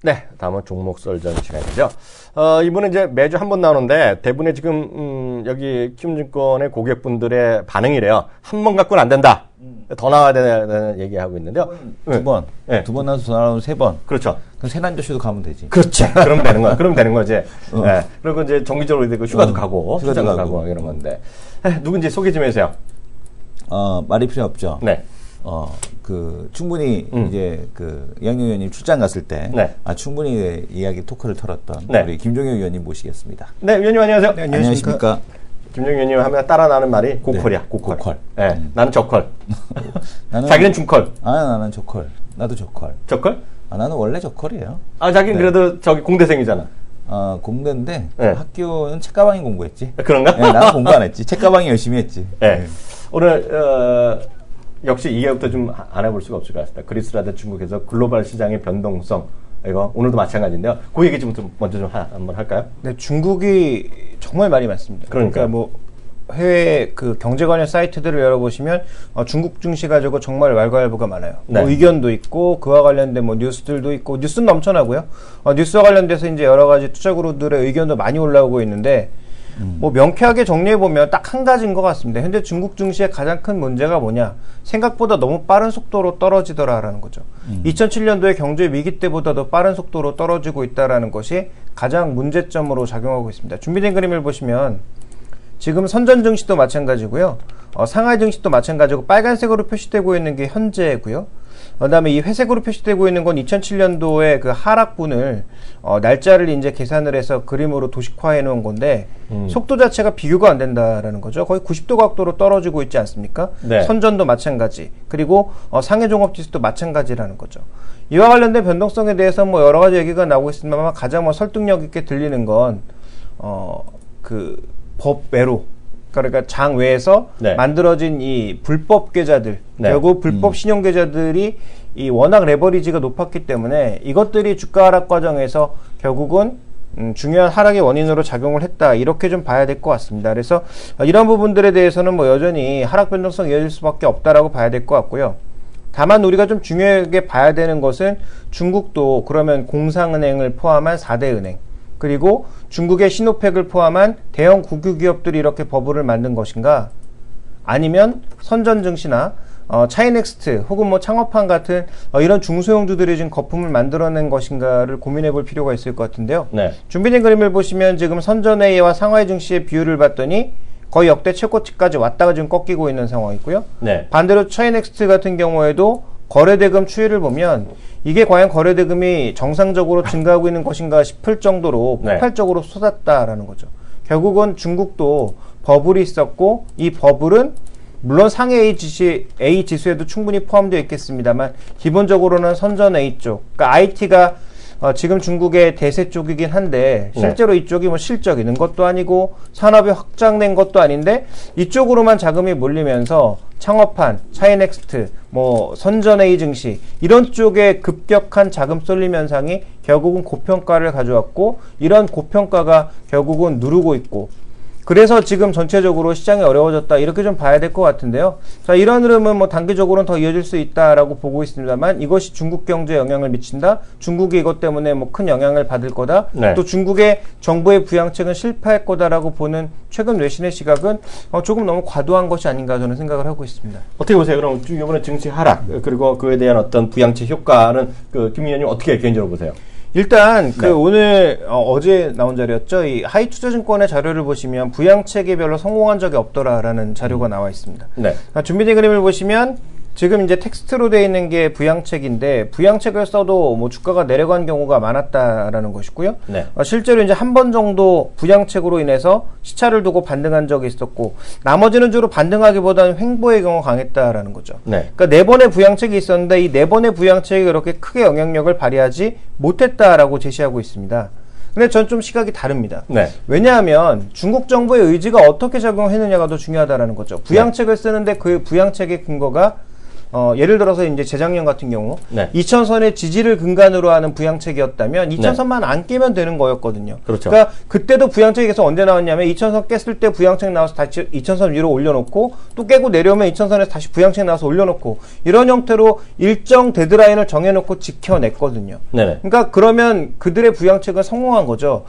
네, 다음은 종목 썰전 시간이죠. 이번에 이제 매주 한 번 나오는데 대부분의 지금 여기 키움증권의 고객분들의 반응이래요. 한 번 갖고는 안 된다. 더 나와야 되는 얘기하고 있는데요. 두 번. 네. 두 번 나와서 더 나오면 세 번. 그렇죠. 그럼 세난조씨도 가면 되지. 그렇지. 그러면 되는 거야. 그러면 되는 거지. 네. 그리고 이제 정기적으로 되고 휴가도 가고, 휴가도 출장도 가고 이런 건데. 누군지 소개 좀 해주세요. 말이 필요 없죠. 네. 충분히 이제 이학용 의원님 출장 갔을 때, 네. 충분히 이야기 토크를 털었던 네. 우리 김종혁 의원님 모시겠습니다. 네, 의원님 안녕하세요. 네, 안녕하십니까. 김종혁 의원님 하면 따라 나는 말이 고퀄이야, 고퀄. 네, 나는 저퀄. 자기는 중퀄. 나는 저퀄. 나도 저퀄. 저퀄? 나는 원래 저퀄이에요. 자기는 네. 그래도 저기 공대생이잖아. 공대인데, 네. 학교는 책가방이 공부했지. 그런가? 네, 나는 공부 안 했지. 책가방이 열심히 했지. 네. 오늘, 역시 이 얘기부터 좀 안 해볼 수가 없을 것 같습니다. 그리스라든 중국에서 글로벌 시장의 변동성, 이거 오늘도 마찬가지인데요. 그 얘기 좀 먼저 좀 한번 할까요? 네, 중국이 정말 말이 많습니다. 그러니까 뭐 해외 경제 관련 사이트들을 열어보시면 중국 증시 가지고 정말 왈가왈부가 많아요. 네. 뭐 의견도 있고 그와 관련된 뭐 뉴스들도 있고 뉴스는 넘쳐나고요. 뉴스와 관련돼서 이제 여러 가지 투자 그룹들의 의견도 많이 올라오고 있는데 뭐 명쾌하게 정리해보면 딱 한 가지인 것 같습니다. 현재 중국 증시의 가장 큰 문제가 뭐냐? 생각보다 너무 빠른 속도로 떨어지더라라는 거죠. 2007년도에 경제 위기 때보다도 빠른 속도로 떨어지고 있다라는 것이 가장 문제점으로 작용하고 있습니다. 준비된 그림을 보시면 지금 선전 증시도 마찬가지고요. 상하이 증시도 마찬가지고 빨간색으로 표시되고 있는 게 현재고요. 그다음에 이 회색으로 표시되고 있는 건 2007년도의 그 하락분을 날짜를 이제 계산을 해서 그림으로 도식화해 놓은 건데 속도 자체가 비교가 안 된다라는 거죠. 거의 90도 각도로 떨어지고 있지 않습니까? 네. 선전도 마찬가지. 그리고 상해 종합 지수도 마찬가지라는 거죠. 이와 관련된 변동성에 대해서 뭐 여러 가지 얘기가 나오고 있습니다만 가장 뭐 설득력 있게 들리는 건 법 외로, 그러니까 장 외에서 네. 만들어진 이 불법 계좌들, 네. 결국 불법 신용 계좌들이 이 워낙 레버리지가 높았기 때문에 이것들이 주가 하락 과정에서 결국은 중요한 하락의 원인으로 작용을 했다, 이렇게 좀 봐야 될 것 같습니다. 그래서 이런 부분들에 대해서는 뭐 여전히 하락 변동성이 이어질 수밖에 없다라고 봐야 될 것 같고요. 다만 우리가 좀 중요하게 봐야 되는 것은 중국도 그러면 공상은행을 포함한 4대 은행, 그리고 중국의 신호팩을 포함한 대형 국유기업들이 이렇게 버블을 만든 것인가, 아니면 선전증시나 차이넥스트 혹은 뭐 창업한 같은 이런 중소형주들이 지금 거품을 만들어낸 것인가를 고민해 볼 필요가 있을 것 같은데요. 네. 준비된 그림을 보시면 지금 선전A와 상하이 증시의 비율을 봤더니 거의 역대 최고치까지 왔다가 지금 꺾이고 있는 상황이고요. 네. 반대로 차이넥스트 같은 경우에도 거래대금 추이를 보면 이게 과연 거래대금이 정상적으로 증가하고 있는 것인가 싶을 정도로 네. 폭발적으로 쏟았다라는 거죠. 결국은 중국도 버블이 있었고 이 버블은 물론 상해 A 지수에도 충분히 포함되어 있겠습니다만 기본적으로는 선전 A 쪽, 그러니까 IT가 지금 중국의 대세 쪽이긴 한데 실제로 네. 이쪽이 뭐 실적 있는 것도 아니고 산업이 확장된 것도 아닌데 이쪽으로만 자금이 몰리면서 창업한 차이넥스트, 뭐 선전 A 증시 이런 쪽에 급격한 자금 쏠림 현상이 결국은 고평가를 가져왔고 이런 고평가가 결국은 누르고 있고, 그래서 지금 전체적으로 시장이 어려워졌다, 이렇게 좀 봐야 될 것 같은데요. 자, 이런 흐름은 뭐 단기적으로는 더 이어질 수 있다라고 보고 있습니다만 이것이 중국 경제에 영향을 미친다, 중국이 이것 때문에 뭐 큰 영향을 받을 거다, 네. 또 중국의 정부의 부양책은 실패할 거다라고 보는 최근 외신의 시각은 조금 너무 과도한 것이 아닌가 저는 생각을 하고 있습니다. 어떻게 보세요? 그럼 이번에 증시 하락, 그리고 그에 대한 어떤 부양책 효과는 김 의원님 어떻게 개인적으로 보세요? 일단 네. 오늘 어제 나온 자료였죠. 이 하이투자증권의 자료를 보시면 부양책이 별로 성공한 적이 없더라라는 자료가 나와 있습니다. 네. 준비된 그림을 보시면 지금 이제 텍스트로 되어 있는 게 부양책인데 부양책을 써도 뭐 주가가 내려간 경우가 많았다라는 것이고요. 네. 실제로 이제 한 번 정도 부양책으로 인해서 시차를 두고 반등한 적이 있었고 나머지는 주로 반등하기보다는 횡보의 경우가 강했다라는 거죠. 네. 그러니까 4번의 부양책이 있었는데 이 4번의 부양책이 그렇게 크게 영향력을 발휘하지 못했다라고 제시하고 있습니다. 근데 전 좀 시각이 다릅니다. 네. 왜냐하면 중국 정부의 의지가 어떻게 작용했느냐가 더 중요하다라는 거죠. 부양책을 쓰는데 그 부양책의 근거가 예를 들어서 이제 재작년 같은 경우 네. 이천선의 지지를 근간으로 하는 부양책이었다면 이천선만 안 깨면 되는 거였거든요. 그렇죠. 그러니까 그때도 부양책에서 언제 나왔냐면 이천선 깼을 때 부양책 나와서 다시 이천선 위로 올려놓고 또 깨고 내려오면 이천선에서 다시 부양책 나와서 올려놓고 이런 형태로 일정 데드라인을 정해놓고 지켜냈거든요. 네네. 그러니까 그러면 그들의 부양책은 성공한 거죠.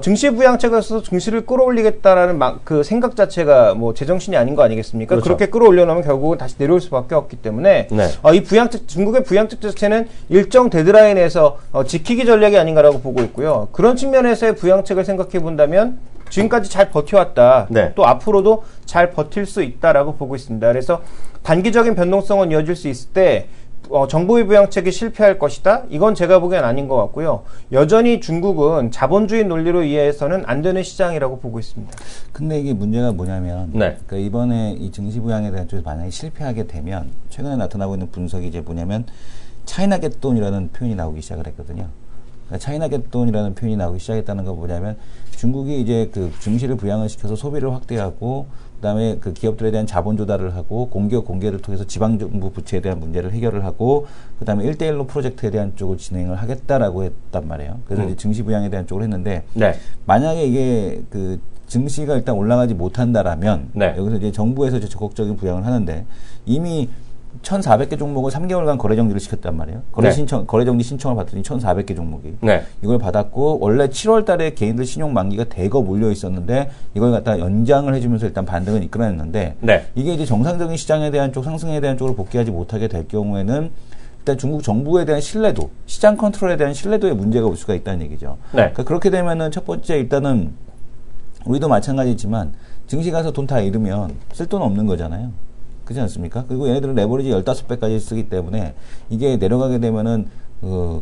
증시 부양책을 써서 증시를 끌어올리겠다라는 그 생각 자체가 뭐 제정신이 아닌 거 아니겠습니까? 그렇죠. 그렇게 끌어올려놓으면 결국은 다시 내려올 수밖에 없기 때문에 네. 이 부양책, 중국의 부양책 자체는 일정 데드라인에서 지키기 전략이 아닌가라고 보고 있고요. 그런 측면에서의 부양책을 생각해 본다면 지금까지 잘 버텨왔다. 네. 또 앞으로도 잘 버틸 수 있다라고 보고 있습니다. 그래서 단기적인 변동성은 이어질 수 있을 때 정부의 부양책이 실패할 것이다? 이건 제가 보기엔 아닌 것 같고요. 여전히 중국은 자본주의 논리로 이해해서는 안 되는 시장이라고 보고 있습니다. 근데 이게 문제가 뭐냐면, 네. 그러니까 이번에 이 증시 부양에 대한 쪽에서 만약에 실패하게 되면, 최근에 나타나고 있는 분석이 이제 뭐냐면, 차이나 겟돈이라는 표현이 나오기 시작을 했거든요. 그러니까 차이나 겟돈이라는 표현이 나오기 시작했다는 건 뭐냐면, 중국이 이제 그 증시를 부양을 시켜서 소비를 확대하고, 그다음에 그 기업들에 대한 자본 조달을 하고 공개를 통해서 지방정부 부채에 대한 문제를 해결을 하고 그다음에 1대1로 프로젝트에 대한 쪽을 진행을 하겠다라고 했단 말이에요. 그래서 이제 증시 부양에 대한 쪽을 했는데 네. 만약에 이게 그 증시가 일단 올라가지 못한다라면 네. 여기서 이제 정부에서 이제 적극적인 부양을 하는데 이미 1,400개 종목을 3개월간 거래 정지를 시켰단 말이에요. 거래 정지 신청을 받더니 1,400개 종목이. 네. 이걸 받았고, 원래 7월 달에 개인들 신용 만기가 대거 몰려 있었는데, 이걸 갖다 연장을 해주면서 일단 반등을 이끌어냈는데, 네. 이게 이제 정상적인 시장에 대한 쪽, 상승에 대한 쪽으로 복귀하지 못하게 될 경우에는, 일단 중국 정부에 대한 신뢰도, 시장 컨트롤에 대한 신뢰도에 문제가 올 수가 있다는 얘기죠. 네. 그러니까 그렇게 되면은 첫 번째 일단은, 우리도 마찬가지지만, 증시 가서 돈 다 잃으면 쓸 돈 없는 거잖아요. 그렇지 않습니까? 그리고 얘네들은 레버리지 15배까지 쓰기 때문에 이게 내려가게 되면은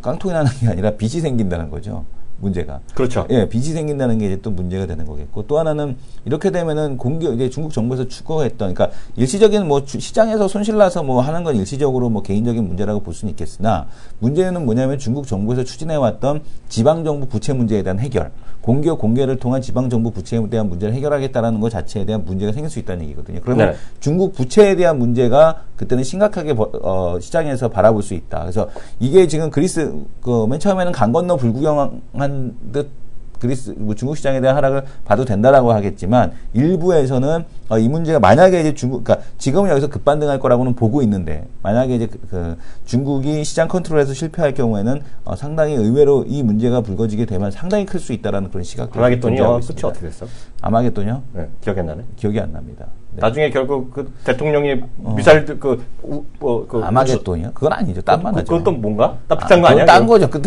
깡통이 나는 게 아니라 빚이 생긴다는 거죠. 문제가. 그렇죠. 예, 빚이 생긴다는 게 이제 또 문제가 되는 거겠고 또 하나는 이렇게 되면은 이제 중국 정부에서 추구했던 그러니까 일시적인 뭐 시장에서 손실 나서 뭐 하는 건 일시적으로 뭐 개인적인 문제라고 볼 수는 있겠으나 문제는 뭐냐면 중국 정부에서 추진해 왔던 지방 정부 부채 문제에 대한 해결. 공개를 통한 지방정부 부채에 대한 문제를 해결하겠다라는 것 자체에 대한 문제가 생길 수 있다는 얘기거든요. 그러면 네. 중국 부채에 대한 문제가 그때는 심각하게 시장에서 바라볼 수 있다. 그래서 이게 지금 그리스 맨 처음에는 강 건너 불구경한 듯 그리스 중국 시장에 대한 하락을 봐도 된다라고 하겠지만 일부에서는 이 문제가 만약에 이제 그러니까 지금은 여기서 급반등할 거라고는 보고 있는데 만약에 이제 중국이 시장 컨트롤에서 실패할 경우에는 상당히 의외로 이 문제가 불거지게 되면 상당히 클 수 있다라는 그런 시각도 아마겟돈이요. 끝이 어떻게 됐어? 아마겟돈이요? 네, 기억이 안 나네. 기억이 안 납니다. 네. 나중에 결국 그 대통령이 미사일 아마겟돈이요? 그건 아니죠. 딴만 하죠. 그건 또 뭔가? 딱 비슷한 거 아니야? 딴 거죠. 그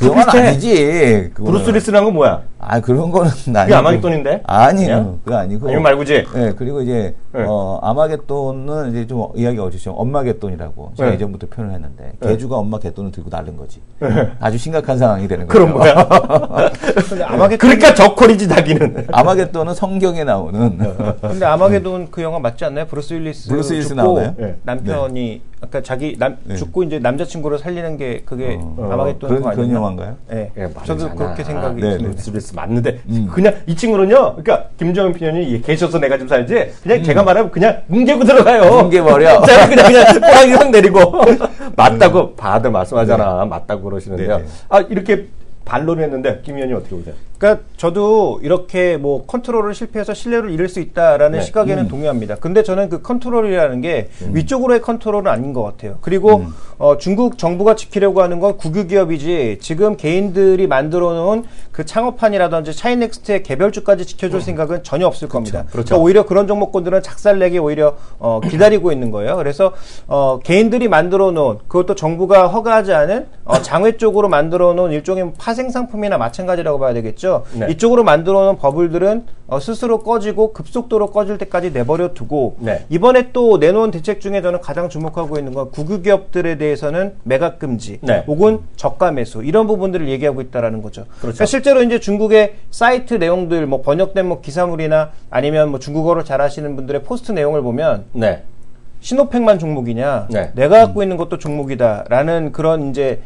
영화는 비슷해. 아니지. 브루스 리스라는 건 뭐야? 그런 거는 아니고. 그게 아마겟돈인데? 아니요. 그거 아니고. 아니면 말고지? 네, 그리고 이제, 네. 아마겟돈은 이제 좀 이야기가 어지죠. 엄마겟돈이라고. 제가 네. 예전부터 표현을 했는데. 네. 개주가 엄마 갯돈을 들고 나른 거지. 아주 심각한 상황이 되는 거죠. 그럼 뭐야? 근데 아마겟돈 그러니까 저콜이지, 자기는. 아마겟돈은 성경에 나오는. 근데 아마겟돈 그 영화 맞지 않나요? 브루스 윌리스 죽고 나오나요? 네. 남편이 아까 자기 죽고 이제 남자친구를 살리는 게 그게 아마겟돈 그거 그런 아니에요? 영화인가요? 네. 예, 저도 맞잖아. 그렇게 생각이 네, 듭니다. 브루스 윌리스 맞는데 그냥 이 친구는요. 그러니까 김정은 표현이 계셔서 내가 좀 살지. 그냥 제가 말하면 그냥 뭉개고 들어가요. 뭉개버려. 제가 그냥 꼬랑이 확 내리고 맞다고 다들 말씀하잖아. 맞다고 그러시는데요. 네. 이렇게 반론을 했는데 김 의원님 어떻게 보세요? 그러니까 저도 이렇게 뭐 컨트롤을 실패해서 신뢰를 잃을 수 있다라는 네. 시각에는 동의합니다. 근데 저는 그 컨트롤이라는 게 위쪽으로의 컨트롤은 아닌 것 같아요. 그리고 중국 정부가 지키려고 하는 건 국유기업이지 지금 개인들이 만들어 놓은 그 창업판이라든지 차이넥스트의 개별주까지 지켜줄 생각은 전혀 없을 겁니다. 그렇죠. 그러니까 오히려 그런 종목군들은 작살내기 오히려 기다리고 있는 거예요. 그래서 개인들이 만들어 놓은 그것도 정부가 허가하지 않은 장외 쪽으로 만들어 놓은 일종의 파생 상품이나 마찬가지라고 봐야 되겠죠. 네. 이쪽으로 만들어 놓은 버블들은 스스로 꺼지고 급속도로 꺼질 때까지 내버려 두고 네. 이번에 또 내놓은 대책 중에 저는 가장 주목하고 있는 건 국유기업들에 대해서는 매각 금지 네. 혹은 저가 매수 이런 부분들을 얘기하고 있다라는 거죠. 그렇죠. 그러니까 실제로 이제 중국의 사이트 내용들 뭐 번역된 뭐 기사물이나 아니면 뭐 중국어로 잘하시는 분들의 포스트 내용을 보면 네. 신호팩만 종목이냐 네. 내가 갖고 있는 것도 종목이다라는 그런 이제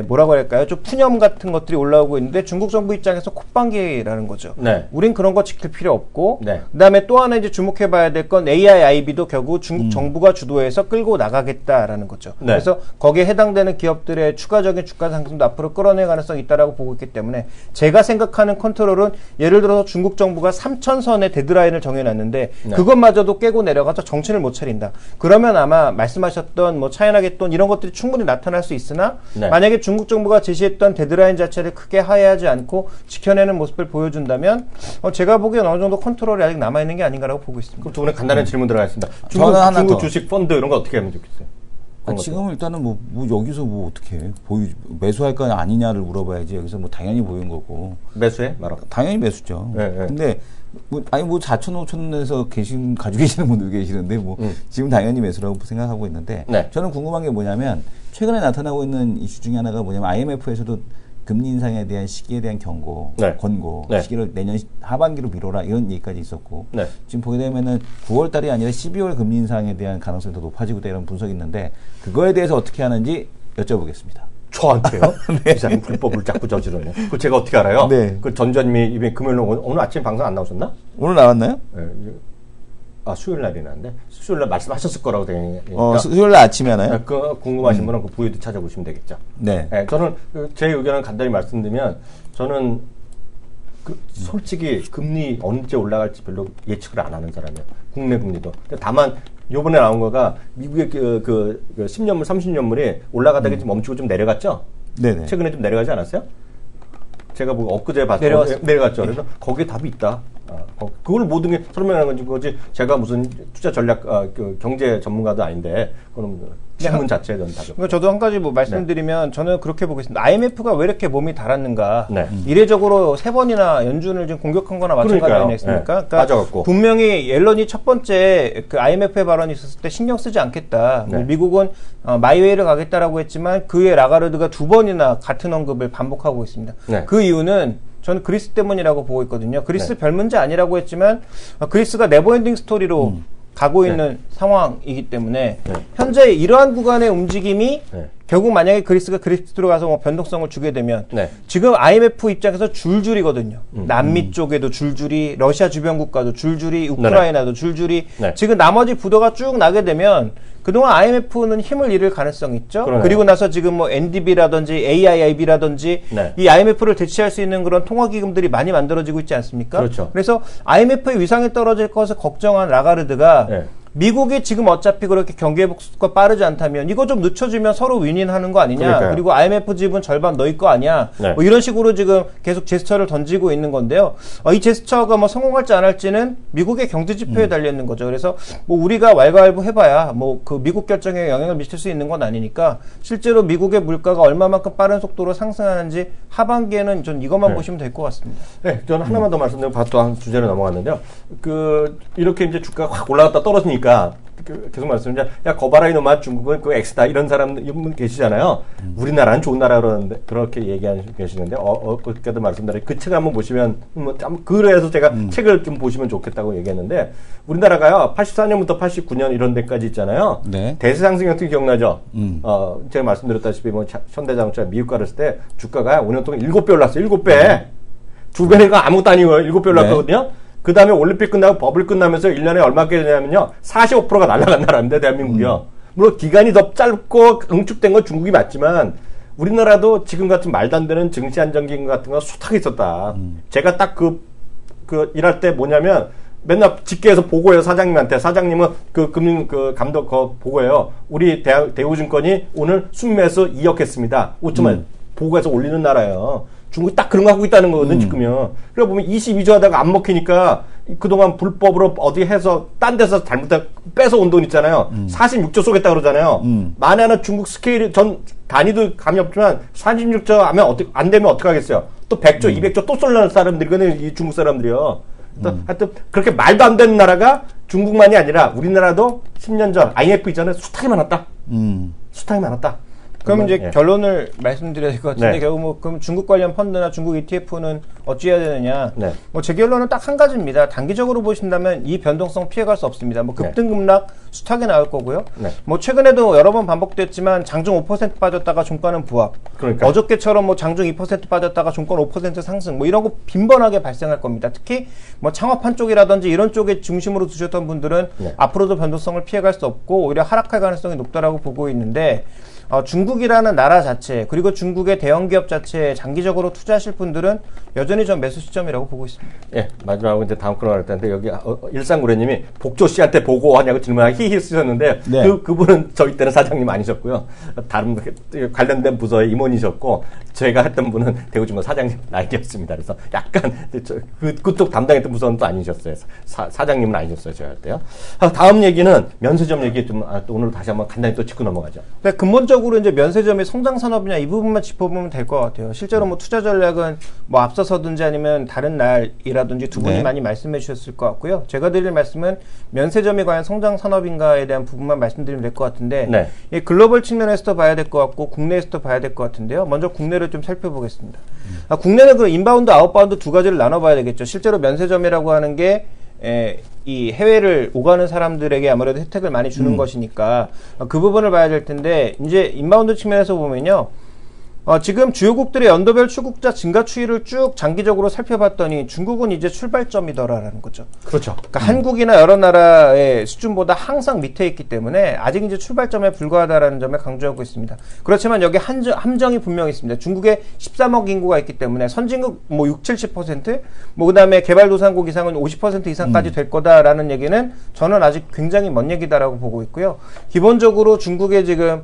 뭐라고 할까요? 좀 푸념 같은 것들이 올라오고 있는데 중국 정부 입장에서 콧방귀라는 거죠. 네. 우린 그런 거 지킬 필요 없고, 네. 그다음에 또 하나 이제 주목해봐야 될 건 AIIB도 결국 중국 정부가 주도해서 끌고 나가겠다라는 거죠. 네. 그래서 거기에 해당되는 기업들의 추가적인 주가 상승도 앞으로 끌어낼 가능성이 있다라고 보고 있기 때문에 제가 생각하는 컨트롤은 예를 들어서 중국 정부가 3,000선의 데드라인을 정해놨는데 네. 그것마저도 깨고 내려가서 정신을 못 차린다. 그러면 아마 말씀하셨던 뭐 차이나겠돈 이런 것들이 충분히 나타날 수 있으나 네. 만약에 중국 정부가 제시했던 데드라인 자체를 크게 하회하지 않고 지켜내는 모습을 보여준다면 제가 보기엔 어느 정도 컨트롤이 아직 남아있는 게 아닌가라고 보고 있습니다. 그럼 두 분의 간단한 질문 들어가겠습니다. 저는 하나 중국 더. 주식 펀드 이런 거 어떻게 하면 좋겠어요? 지금 일단은 뭐 여기서 뭐 어떻게 해? 매수할 거 아니냐를 물어봐야지. 여기서 뭐 당연히 보인 거고. 매수해? 말아. 당연히 매수죠. 네, 네. 근데 뭐 4천 5천원에서 가지고 계시는 분들 계시는데 뭐 지금 당연히 매수라고 생각하고 있는데 네. 저는 궁금한 게 뭐냐면 최근에 나타나고 있는 이슈 중에 하나가 뭐냐면 IMF에서도 금리 인상에 대한 시기에 대한 경고, 네. 권고, 네. 시기를 내년 하반기로 미뤄라 이런 얘기까지 있었고 네. 지금 보게 되면은 9월 달이 아니라 12월 금리 인상에 대한 가능성이 더 높아지고 있다 이런 분석이 있는데 그거에 대해서 어떻게 하는지 여쭤보겠습니다. 저한테요? 이 사람 불법을 자꾸 저지르네. 그걸 제가 어떻게 알아요? 네. 그 전전미 이번 금요일 오늘 아침 방송 안 나오셨나? 오늘 나왔나요? 네. 수요일 날이 나는데 수요일 날 말씀하셨을 거라고 생각해요. 수요일 날 아침에 하나요? 그 궁금하신 분은 그 부위도 찾아보시면 되겠죠. 네. 네, 저는 제 의견을 간단히 말씀드리면 저는 솔직히 금리 언제 올라갈지 별로 예측을 안 하는 사람이에요. 국내 금리도. 다만 요번에 나온 거가 미국의 그 10년물, 30년물이 올라가다가 좀 멈추고 좀 내려갔죠? 네네. 최근에 좀 내려가지 않았어요? 제가 뭐 엊그제 봤어요. 내려갔습니다. 내려갔죠. 그래서 거기에 답이 있다. 그걸 모든 게 설명하는 거지. 제가 무슨 투자 전략, 경제 전문가도 아닌데, 그거는 신문 자체에 대한 답이. 그러니까 저도 한 가지 뭐 말씀드리면 저는 그렇게 보겠습니다. IMF가 왜 이렇게 몸이 달았는가? 네. 이례적으로 3번이나 연준을 지금 공격한 거나 마찬가지 그러니까요. 아니겠습니까? 네. 그러니까 빠져갖고. 분명히 옐런이 첫 번째 그 IMF의 발언이 있었을 때 신경 쓰지 않겠다. 네. 미국은 마이웨이를 가겠다라고 했지만 그의 라가르드가 2번이나 같은 언급을 반복하고 있습니다. 네. 그 이유는 저는 그리스 때문이라고 보고 있거든요. 그리스 네. 별 문제 아니라고 했지만 그리스가 네버엔딩 스토리로 가고 있는 상황이기 때문에 네. 현재 이러한 구간의 움직임이 네. 결국 만약에 그리스가 그리스 들어가서 뭐 변동성을 주게 되면 네. 지금 IMF 입장에서 줄줄이거든요. 남미 쪽에도 줄줄이, 러시아 주변 국가도 줄줄이, 우크라이나도 줄줄이. 네. 지금 나머지 부도가 쭉 나게 되면 그동안 IMF는 힘을 잃을 가능성이 있죠. 그러네요. 그리고 나서 지금 뭐 NDB라든지 AIIB라든지 네. 이 IMF를 대체할 수 있는 그런 통화기금들이 많이 만들어지고 있지 않습니까? 그렇죠. 그래서 IMF의 위상이 떨어질 것을 걱정한 라가르드가 네. 미국이 지금 어차피 그렇게 경기 회복수가 빠르지 않다면 이거 좀 늦춰주면 서로 윈윈하는 거 아니냐. 그러니까요. 그리고 IMF 지분 절반 너희 거 아니야. 네. 뭐 이런 식으로 지금 계속 제스처를 던지고 있는 건데요. 이 제스처가 뭐 성공할지 안 할지는 미국의 경제 지표에 달려 있는 거죠. 그래서 뭐 우리가 왈가왈부 해봐야 뭐 그 미국 결정에 영향을 미칠 수 있는 건 아니니까 실제로 미국의 물가가 얼마만큼 빠른 속도로 상승하는지 하반기에는 전 이것만 네. 보시면 될 것 같습니다. 네, 저는 하나만 더 말씀드리고 바로 또 한 주제로 넘어갔는데요. 이렇게 이제 주가가 확 올라갔다 떨어지니까 계속 말씀드리면 야 거봐라 이놈아 중국은 그 X다 이런 분 계시잖아요. 우리나라는 좋은 나라 그러는데 그렇게 얘기하시고 계시는데 그때도 말씀드린 그 책을 한번 보시면 그래서 제가 책을 좀 보시면 좋겠다고 얘기했는데 우리나라가요 84년부터 89년 이런 데까지 있잖아요. 네. 대세상승 같은 게 기억나죠? 제가 말씀드렸다시피 뭐 현대자동차 미국 가랬을 때 주가가 5년 동안 7배 올랐어요. 7배. 2배가 아무것도 아니고 7배 올랐거든요. 그 다음에 올림픽 끝나고 버블 끝나면서 1년에 얼마게 되냐면요. 45%가 날아간 나라인데, 대한민국이요. 물론 기간이 더 짧고 응축된 건 중국이 맞지만, 우리나라도 지금 같은 말도 안 되는 증시 안정기금 같은 거 숱하게 있었다. 제가 딱 일할 때 뭐냐면, 맨날 직계에서 보고해요, 사장님한테. 사장님은 감독 보고해요. 우리 대우증권이 오늘 순매수 2억 했습니다. 5천만 보고해서 올리는 나라예요. 중국이 딱 그런 거 하고 있다는 거거든, 지금요. 그래 보면 22조 하다가 안 먹히니까 그동안 불법으로 어디 해서 딴 데서 뺏어온 돈 있잖아요. 46조 쏘겠다 그러잖아요. 만에 하나 중국 스케일이 단위도 감이 없지만 46조 하면 안 되면 어떡하겠어요. 또 100조, 200조 또 쏠라는 사람들이거든요, 이 중국 사람들이요. 하여튼 그렇게 말도 안 되는 나라가 중국만이 아니라 우리나라도 10년 전 IMF 이전에 숱하게 많았다. 숱하게 많았다. 그럼 이제 예. 결론을 말씀드려야 될 것 같은데 네. 결국 뭐 그럼 중국 관련 펀드나 중국 ETF는 어찌해야 되느냐? 네. 뭐 제 결론은 딱 한 가지입니다. 단기적으로 보신다면 이 변동성 피해갈 수 없습니다. 뭐 급등급락 숱하게 나올 거고요. 네. 뭐 최근에도 여러 번 반복됐지만 장중 5% 빠졌다가 종가는 부합. 그러니까. 어저께처럼 뭐 장중 2% 빠졌다가 종가 5% 상승. 뭐 이런 거 빈번하게 발생할 겁니다. 특히 뭐 창업한 쪽이라든지 이런 쪽에 중심으로 두셨던 분들은 네. 앞으로도 변동성을 피해갈 수 없고 오히려 하락할 가능성이 높다라고 보고 있는데. 중국이라는 나라 자체 그리고 중국의 대형 기업 자체에 장기적으로 투자하실 분들은 여전히 전 매수 시점이라고 보고 있습니다. 예, 마지막으로 이제 다음 코너 갈 텐데 여기 일상구례님이 복조 씨한테 보고하냐고 질문하고 히히 쓰셨는데 네. 그분은 저희 때는 사장님 아니셨고요. 다른 관련된 부서의 임원이셨고 제가 했던 분은 대우증권 사장님 나이였습니다. 그래서 약간 그쪽 담당했던 부서는 또 아니셨어요. 사장님은 아니셨어요. 제가 할 때요. 다음 얘기는 면세점 얘기 좀 오늘 다시 한번 간단히 또 짚고 넘어가죠. 네, 근본적으로 이제 면세점이 성장 산업이냐 이 부분만 짚어보면 될 것 같아요. 실제로 뭐 투자 전략은 뭐 앞서서든지 아니면 다른 날이라든지 두 분이 네. 많이 말씀해 주셨을 것 같고요. 제가 드릴 말씀은 면세점이 과연 성장 산업인가에 대한 부분만 말씀드리면 될 것 같은데 네. 이 글로벌 측면에서도 봐야 될 것 같고 국내에서도 봐야 될 것 같은데요. 먼저 국내를 좀 살펴보겠습니다. 국내는 그 인바운드, 아웃바운드 두 가지를 나눠봐야 되겠죠. 실제로 면세점이라고 하는 게 이 해외를 오가는 사람들에게 아무래도 혜택을 많이 주는 것이니까 그 부분을 봐야 될 텐데 이제 인바운드 측면에서 보면요. 지금 주요국들의 연도별 출국자 증가 추이를 쭉 장기적으로 살펴봤더니 중국은 이제 출발점이더라라는 거죠. 그렇죠. 그러니까 한국이나 여러 나라의 수준보다 항상 밑에 있기 때문에 아직 이제 출발점에 불과하다라는 점을 강조하고 있습니다. 그렇지만 여기 함정이 분명히 있습니다. 중국에 13억 인구가 있기 때문에 선진국 뭐 60-70%, 뭐 그다음에 개발도상국 이상은 50% 이상까지 될 거다라는 얘기는 저는 아직 굉장히 먼 얘기다라고 보고 있고요. 기본적으로 중국의 지금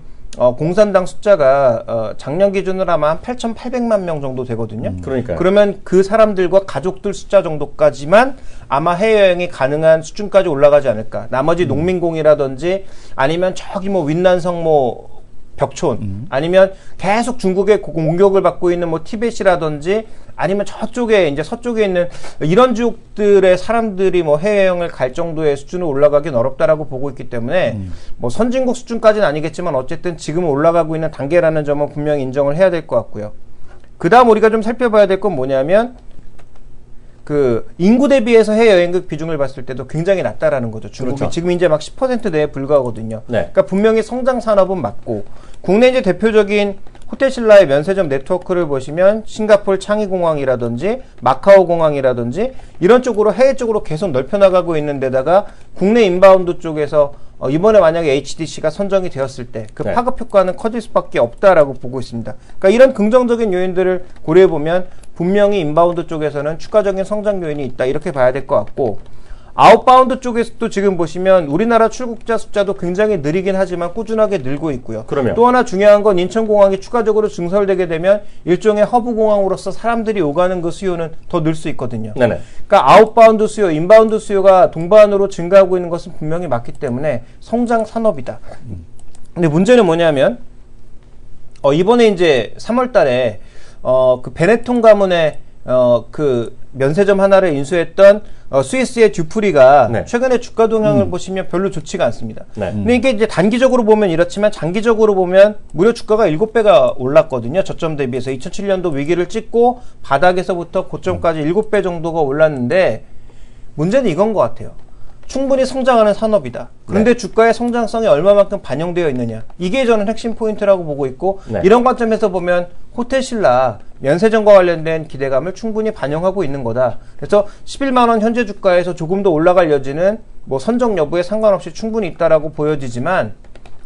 공산당 숫자가 작년 기준으로 아마 한 8,800만 명 정도 되거든요. 그러니까요. 그러면 그 사람들과 가족들 숫자 정도까지만 아마 해외여행이 가능한 수준까지 올라가지 않을까. 나머지 농민공이라든지 아니면 저기 뭐 윈난성 뭐 벽촌 아니면 계속 중국의 공격을 받고 있는 뭐 티벳이라든지 아니면 저쪽에 이제 서쪽에 있는 이런 지역들의 사람들이 뭐 해외여행을 갈 정도의 수준으로 올라가긴 어렵다라고 보고 있기 때문에 뭐 선진국 수준까지는 아니겠지만 어쨌든 지금은 올라가고 있는 단계라는 점은 분명히 인정을 해야 될 것 같고요. 그 다음 우리가 좀 살펴봐야 될 건 뭐냐면 그 인구 대비해서 해외여행객 비중을 봤을 때도 굉장히 낮다라는 거죠. 중국이 그렇죠. 지금 이제 막 10% 내에 불과하거든요. 네. 그러니까 분명히 성장 산업은 맞고 국내 이제 대표적인 호텔신라의 면세점 네트워크를 보시면 싱가포르 창의공항이라든지 마카오 공항이라든지 이런 쪽으로 해외 쪽으로 계속 넓혀나가고 있는 데다가 국내 인바운드 쪽에서 이번에 만약에 HDC가 선정이 되었을 때 그 네. 파급 효과는 커질 수밖에 없다라고 보고 있습니다. 그러니까 이런 긍정적인 요인들을 고려해 보면 분명히 인바운드 쪽에서는 추가적인 성장 요인이 있다 이렇게 봐야 될 것 같고 아웃바운드 쪽에서도 지금 보시면 우리나라 출국자 숫자도 굉장히 느리긴 하지만 꾸준하게 늘고 있고요. 그러면. 또 하나 중요한 건 인천공항이 추가적으로 증설되게 되면 일종의 허브공항으로서 사람들이 오가는 그 수요는 더 늘 수 있거든요. 네네. 그러니까 아웃바운드 수요, 인바운드 수요가 동반으로 증가하고 있는 것은 분명히 맞기 때문에 성장 산업이다. 근데 문제는 뭐냐면 이번에 이제 3월 달에 그 베네통 가문의 그 면세점 하나를 인수했던 스위스의 듀프리가 네. 최근에 주가 동향을 보시면 별로 좋지가 않습니다. 네. 근데 이게 이제 단기적으로 보면 이렇지만 장기적으로 보면 무려 주가가 7배가 올랐거든요. 저점 대비해서 2007년도 위기를 찍고 바닥에서부터 고점까지 7배 정도가 올랐는데 문제는 이건 것 같아요. 충분히 성장하는 산업이다. 그런데 네. 주가의 성장성이 얼마만큼 반영되어 있느냐. 이게 저는 핵심 포인트라고 보고 있고 네. 이런 관점에서 보면 호텔신라 면세점과 관련된 기대감을 충분히 반영하고 있는 거다. 그래서 11만 원 현재 주가에서 조금 더 올라갈 여지는 뭐 선정 여부에 상관없이 충분히 있다라고 보여지지만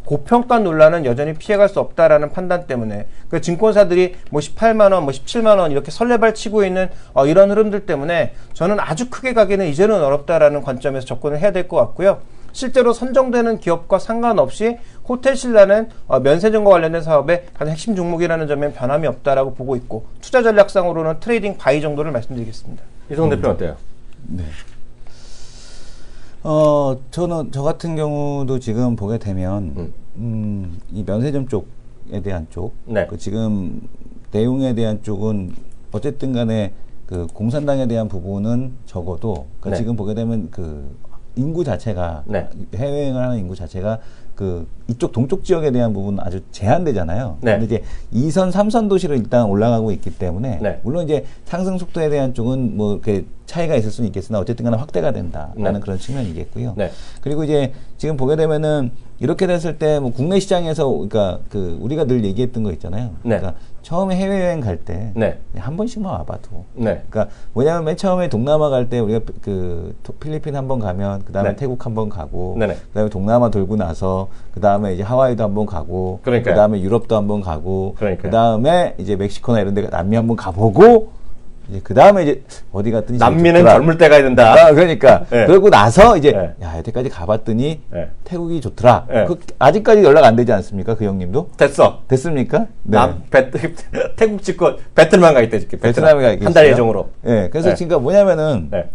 고평가 논란은 여전히 피해갈 수 없다라는 판단 때문에 그 증권사들이 뭐 18만 원, 뭐 17만 원 이렇게 설레발 치고 있는 이런 흐름들 때문에 저는 아주 크게 가기는 이제는 어렵다라는 관점에서 접근을 해야 될 것 같고요. 실제로 선정되는 기업과 상관없이 호텔신라는 면세점과 관련된 사업의 가장 핵심 종목이라는 점엔 변함이 없다라고 보고 있고 투자 전략상으로는 트레이딩 바이 정도를 말씀드리겠습니다. 이성 대표 어때요? 네. 저는 저 같은 경우도 지금 보게 되면 이 면세점 쪽에 대한 쪽, 네. 그 지금 내용에 대한 쪽은 어쨌든 간에 그 공산당에 대한 부분은 적어도 그러니까 네. 지금 보게 되면 그 인구 자체가 네. 해외여행을 하는 인구 자체가 이쪽 동쪽 지역에 대한 부분은 아주 제한되잖아요. 네. 근데 이제 2선, 3선 도시로 일단 올라가고 있기 때문에 네. 물론 이제 상승 속도에 대한 쪽은 뭐 이렇게 차이가 있을 수는 있겠으나 어쨌든 간에 확대가 된다라는 네. 그런 측면이겠고요. 네. 그리고 이제 지금 보게 되면은 이렇게 됐을 때 뭐 국내 시장에서 그러니까 우리가 늘 얘기했던 거 있잖아요. 네. 그러니까 처음에 해외여행 갈 때 네. 한 번씩만 와봐도. 네. 그러니까 뭐냐면 맨 처음에 동남아 갈 때 우리가 필리핀 한번 가면 그다음에 네. 태국 한번 가고 네네. 그다음에 동남아 돌고 나서 그다음에 이제 하와이도 한번 가고 그러니까요. 그다음에 유럽도 한번 가고 그러니까요. 그다음에 이제 멕시코나 이런 데 남미 한번 가보고 이제 그다음에 이제 어디 갔더니 남미는 좋더라. 젊을 때 가야 된다. 아, 그러니까 네. 그러고 나서 이제 네. 야 여태까지 가봤더니 네. 태국이 좋더라. 네. 아직까지 연락 안 되지 않습니까, 그 형님도? 됐어. 됐습니까? 네. 태국 찍고 베트남만 가 있대. 베트남에 가 있겠어요. 한 달 예정으로. 네, 그래서 네. 지금 뭐냐면은 네.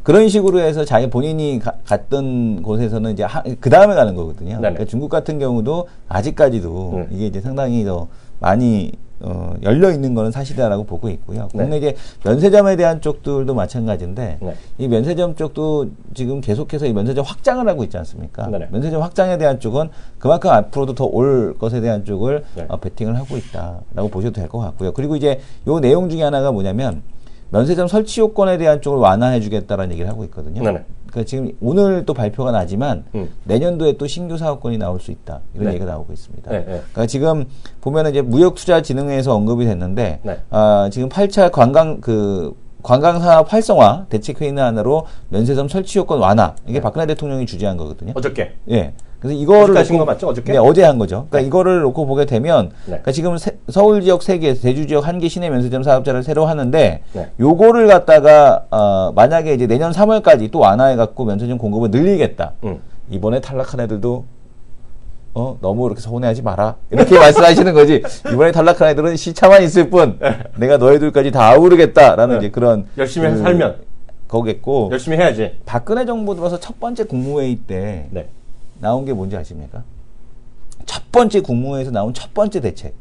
그런 식으로 해서 자기 본인이 갔던 곳에서는 이제 그 다음에 가는 거거든요. 네네. 그러니까 중국 같은 경우도 아직까지도 네. 이게 이제 상당히 더 많이 열려 있는 거는 사실이라고 보고 있고요. 네. 국내 이제 면세점에 대한 쪽들도 마찬가지인데 네. 이 면세점 쪽도 지금 계속해서 이 면세점 확장을 하고 있지 않습니까? 네네. 면세점 확장에 대한 쪽은 그만큼 앞으로도 더 올 것에 대한 쪽을 네. 베팅을 하고 있다라고 보셔도 될 것 같고요. 그리고 이제 요 내용 중에 하나가 뭐냐면 면세점 설치 요건에 대한 쪽을 완화해 주겠다라는 얘기를 하고 있거든요. 네네. 그러니까 지금 오늘 또 발표가 나지만 음. 내년도에 또 신규 사업권이 나올 수 있다. 이런 네. 얘기가 나오고 있습니다. 네, 네. 그러니까 지금 보면은 이제 무역투자진흥회에서 언급이 됐는데 네. 지금 8차 관광산업 활성화 대책회의는 하나로 면세점 설치 요건 완화. 이게 박근혜 대통령이 주재한 거거든요. 어저께. 예. 그래서 이거를 어저께 하신 놓고- 거 맞죠? 어저께? 네, 어제 한 거죠. 그러니까 이거를 놓고 보게 되면, 네. 그러니까 지금 서울 지역 3개, 제주 지역 1개 시내 면세점 사업자를 새로 하는데, 네. 요거를 갖다가, 만약에 이제 내년 3월까지 또 완화해갖고 면세점 공급을 늘리겠다. 이번에 탈락한 애들도, 너무 이렇게 서운해하지 마라. 이렇게 말씀하시는 거지. 이번에 탈락한 애들은 시차만 있을 뿐, 내가 너희들까지 다 아우르겠다라는 네. 이제 그런. 열심히 해서 살면. 거겠고. 열심히 해야지. 박근혜 정부 들어서 첫 번째 국무회의 때, 네. 나온 게 뭔지 아십니까? 첫 번째 국무회에서 나온 첫 번째 대책.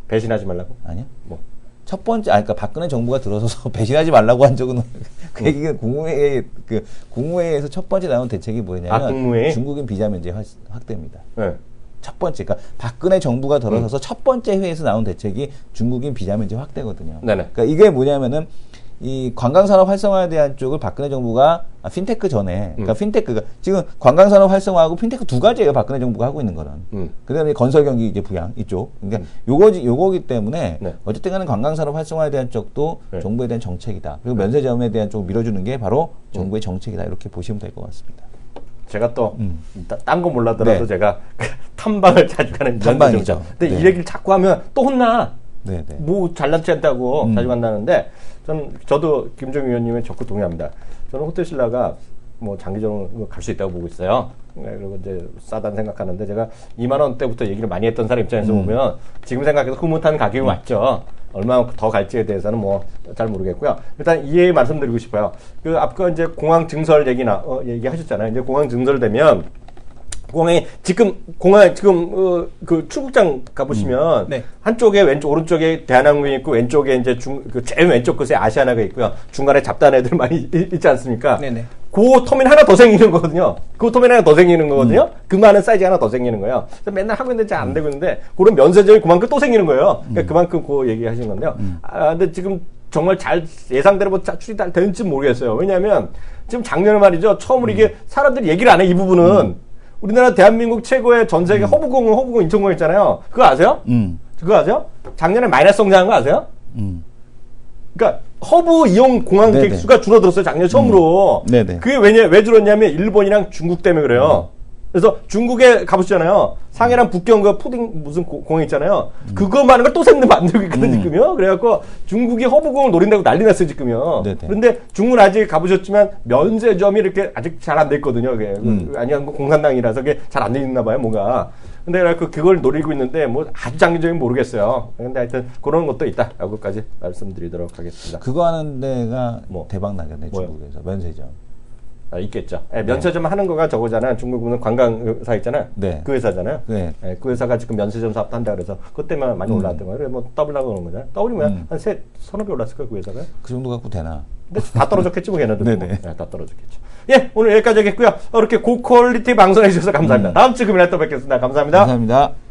배신하지 말라고? 아니요? 뭐. 첫 번째, 그러니까 박근혜 정부가 들어서서 배신하지 말라고 한 적은, 그 얘기가 국무회의에서 첫 번째 나온 대책이 뭐냐면, 국무회의? 중국인 비자 면제 확대입니다. 네. 첫 번째, 그러니까 박근혜 정부가 들어서서 첫 번째 회의에서 나온 대책이 중국인 비자 면제 확대거든요. 네네. 그러니까 이게 뭐냐면은, 이 관광산업 활성화에 대한 쪽을 박근혜 정부가 핀테크 전에, 그러니까 핀테크가 지금 관광산업 활성화하고 핀테크 두 가지예요. 박근혜 정부가 하고 있는 거는. 그다음에 건설 경기 이제 부양 이쪽. 그러니까 요거기 때문에 네. 어쨌든 간에 관광산업 활성화에 대한 쪽도 네. 정부에 대한 정책이다. 그리고 면세점에 대한 쪽을 밀어주는 게 바로 정부의 정책이다. 이렇게 보시면 될 것 같습니다. 제가 또, 딴 거 몰라더라도 네. 제가 탐방을 자주 가는 탐방이죠. 면세점이죠. 근데 네. 이 얘기를 자꾸 하면 또 혼나. 네. 뭐 잘난치 않다고 자주 간다는데 저도 김정일 위원님의 적극 동의합니다. 저는 호텔 신라가 뭐 장기적으로 갈 수 있다고 보고 있어요. 네, 그리고 이제 싸다는 생각하는데 제가 2만 원대부터 얘기를 많이 했던 사람 입장에서 보면 지금 생각해서 흐뭇한 가격이 맞죠. 얼마나 더 갈지에 대해서는 뭐 잘 모르겠고요. 일단 이해 말씀드리고 싶어요. 그 아까 이제 공항 증설 얘기하셨잖아요. 이제 공항 증설되면 공항에 지금 그 출국장 가보시면 네. 한쪽에 오른쪽에 대한항공이 있고 왼쪽에 이제 제일 왼쪽 끝에 아시아나가 있고요. 중간에 잡다한 애들 많이 있지 않습니까? 네네. 그 터미널 하나 더 생기는 거거든요. 그 터미널 하나 더 생기는 거거든요. 그 많은 사이즈 하나 더 생기는 거예요. 그래서 맨날 하고 있는데 잘 안 되고 있는데 그런 면세점이 그만큼 또 생기는 거예요. 그러니까 그만큼 그 얘기하신 건데요. 근데 지금 정말 잘 예상대로 뭐 추진이 잘 되는지 모르겠어요. 왜냐하면 지금 작년에 말이죠. 처음으로 이게 사람들이 얘기를 안 해. 이 부분은. 우리나라 대한민국 최고의 전 세계 허브공 인천공 있잖아요. 그거 아세요? 그거 아세요? 작년에 마이너스 성장한 거 아세요? 그러니까 허브 이용 공항 네네. 객수가 줄어들었어요. 작년 처음으로. 네네. 그게 왜 줄었냐면 일본이랑 중국 때문에 그래요. 그래서 중국에 가보시잖아요. 상해랑 북경 그 푸딩 무슨 공항 있잖아요. 그거만한 걸 또 새로 만들고 있거든요, 지금요. 그래갖고 중국이 허브공을 노린다고 난리 났어요, 지금요. 네네. 그런데 중국은 아직 가보셨지만 면세점이 이렇게 아직 잘 안 돼 있거든요. 그게. 아니면 공산당이라서 그게 잘 안 돼 있나 봐요, 뭐가. 근데 그걸 노리고 있는데 뭐 아주 장기적인 모르겠어요. 근데 하여튼 그런 것도 있다라고까지 말씀드리도록 하겠습니다. 그거 하는 데가 뭐? 대박 나겠네, 뭐요? 중국에서. 면세점. 있겠죠. 면세점 하는 거가 저거잖아요. 중국은 관광사 있잖아요. 네. 그 회사잖아요. 네. 그 회사가 지금 면세점 사업도 한다 그래서 그것 때문에 많이 올랐던 거예요. 뭐 더블라고 그러는 거잖아요. 더블이면 한 서너 배 올랐을 거예요, 그 회사가. 그 정도 갖고 되나? 근데 다 떨어졌겠지, 뭐, 걔네들. 네네. 다 떨어졌겠죠. 예, 오늘 여기까지 하겠고요. 이렇게 고퀄리티 방송해 주셔서 감사합니다. 다음 주 금요일에 또 뵙겠습니다. 감사합니다. 감사합니다.